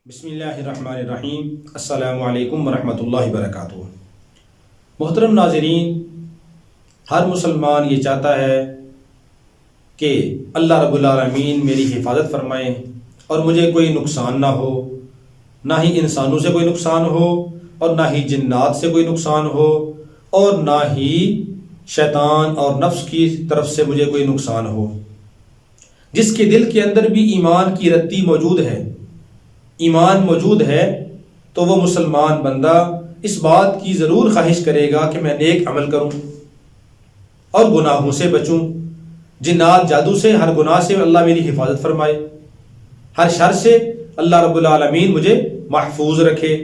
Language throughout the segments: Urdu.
بسم اللہ الرحمن الرحیم۔ السلام علیکم ورحمۃ اللہ وبرکاتہ۔ محترم ناظرین، ہر مسلمان یہ چاہتا ہے کہ اللہ رب العالمین میری حفاظت فرمائے اور مجھے کوئی نقصان نہ ہو، نہ ہی انسانوں سے کوئی نقصان ہو اور نہ ہی جنات سے کوئی نقصان ہو اور نہ ہی شیطان اور نفس کی طرف سے مجھے کوئی نقصان ہو۔ جس کے دل کے اندر بھی ایمان کی رتی موجود ہے، ایمان موجود ہے، تو وہ مسلمان بندہ اس بات کی ضرور خواہش کرے گا کہ میں نیک عمل کروں اور گناہوں سے بچوں، جنات جادو سے، ہر گناہ سے اللہ میری حفاظت فرمائے، ہر شر سے اللہ رب العالمین مجھے محفوظ رکھے،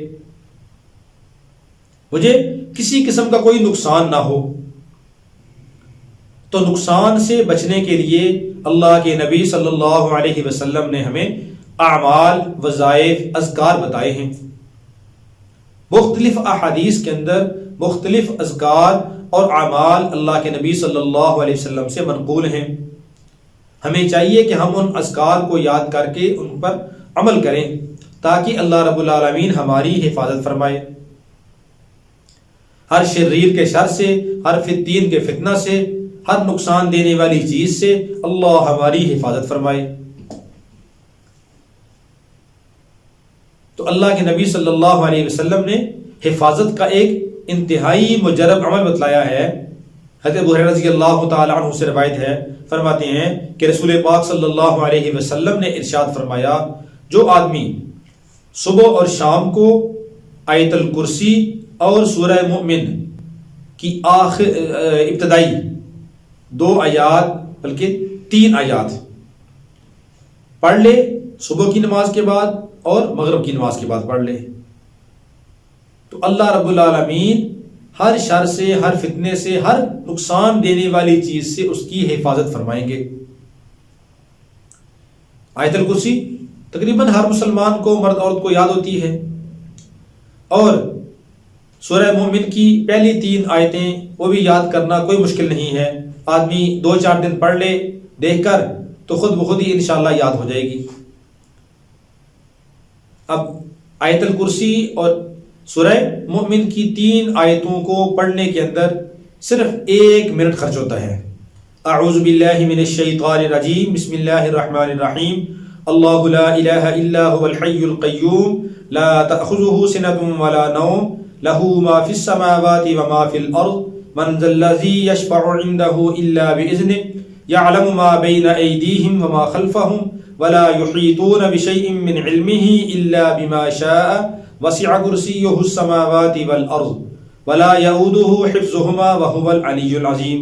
مجھے کسی قسم کا کوئی نقصان نہ ہو۔ تو نقصان سے بچنے کے لیے اللہ کے نبی صلی اللہ علیہ وسلم نے ہمیں اعمال، وظائف، اذکار بتائے ہیں۔ مختلف احادیث کے اندر مختلف اذکار اور اعمال اللہ کے نبی صلی اللہ علیہ وسلم سے منقول ہیں۔ ہمیں چاہیے کہ ہم ان اذکار کو یاد کر کے ان پر عمل کریں تاکہ اللہ رب العالمین ہماری حفاظت فرمائے، ہر شریر کے شر سے، ہر فتین کے فتنہ سے، ہر نقصان دینے والی چیز سے اللہ ہماری حفاظت فرمائے۔ تو اللہ کے نبی صلی اللہ علیہ وسلم نے حفاظت کا ایک انتہائی مجرب عمل بتلایا ہے۔ حضرت ابو ہریرہ رضی اللہ تعالی عنہ سے روایت ہے، فرماتے ہیں کہ رسول پاک صلی اللہ علیہ وسلم نے ارشاد فرمایا، جو آدمی صبح اور شام کو آیت الکرسی اور سورہ مومن کی ابتدائی 2 آیات بلکہ 3 آیات پڑھ لے، صبح کی نماز کے بعد اور مغرب کی نماز کے بعد پڑھ لے، تو اللہ رب العالمین ہر شر سے، ہر فتنے سے، ہر نقصان دینے والی چیز سے اس کی حفاظت فرمائیں گے۔ آیت الکرسی تقریباً ہر مسلمان کو، مرد عورت کو یاد ہوتی ہے، اور سورہ مومن کی پہلی 3 آیتیں وہ بھی یاد کرنا کوئی مشکل نہیں ہے، آدمی 2-4 دن پڑھ لے دیکھ کر تو خود بخود ہی انشاءاللہ یاد ہو جائے گی۔ اب آیت الکرسی اور سورہ مومن کی 3 آیتوں کو پڑھنے کے اندر صرف 1 منٹ خرچ ہوتا ہے۔ اعوذ باللہ من الشیطان الرجیم، بسم اللہ الرحمن الرحیم، اللہ لا الہ الا هو الحی القیوم لا تأخذه سنة ولا نوم له ما في السماوات وما في الارض من ذا الذی یشفع عنده الا بإذنه يعلم ما بين ایدیہم وما خلفهم ولا يحيطون بشيء من علمه إلا بما شاء وسع كرسيه السماوات والأرض ولا يؤوده حفظهما وهو العلي العظيم۔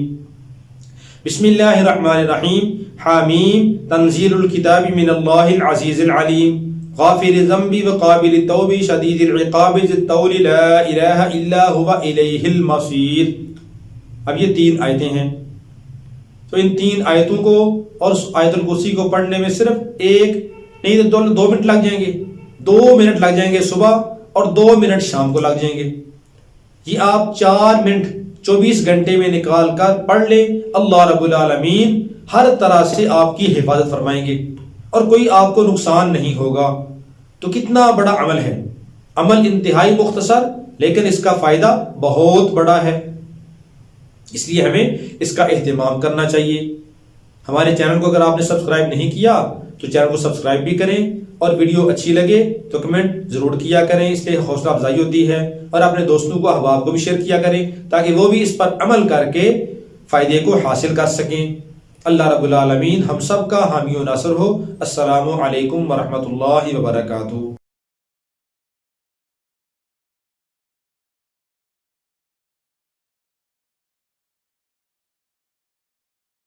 بسم الله الرحمن الرحيم، حامیم، تنزيل الكتاب من الله العزيز العليم، غافر الذنب وقابل التوب شديد العقاب ذي الطول لا إله إلا هو إليه المصير۔ اب یہ 3 آیتیں ہیں، تو ان 3 آیتوں کو اور آیت الکرسی کو پڑھنے میں صرف 1 نہیں تو 2 منٹ لگ جائیں گے، 2 منٹ لگ جائیں گے صبح اور 2 منٹ شام کو لگ جائیں گے۔ یہ آپ 4 منٹ 24 گھنٹے میں نکال کر پڑھ لیں، اللہ رب العالمین ہر طرح سے آپ کی حفاظت فرمائیں گے اور کوئی آپ کو نقصان نہیں ہوگا۔ تو کتنا بڑا عمل ہے، عمل انتہائی مختصر لیکن اس کا فائدہ بہت بڑا ہے، اس لیے ہمیں اس کا اہتمام کرنا چاہیے۔ ہمارے چینل کو اگر آپ نے سبسکرائب نہیں کیا تو چینل کو سبسکرائب بھی کریں، اور ویڈیو اچھی لگے تو کمنٹ ضرور کیا کریں، اس سے حوصلہ افزائی ہوتی ہے، اور اپنے دوستوں کو، احباب کو بھی شیئر کیا کریں تاکہ وہ بھی اس پر عمل کر کے فائدے کو حاصل کر سکیں۔ اللہ رب العالمین ہم سب کا حامی و ناصر ہو۔ السلام علیکم ورحمۃ اللہ وبرکاتہ۔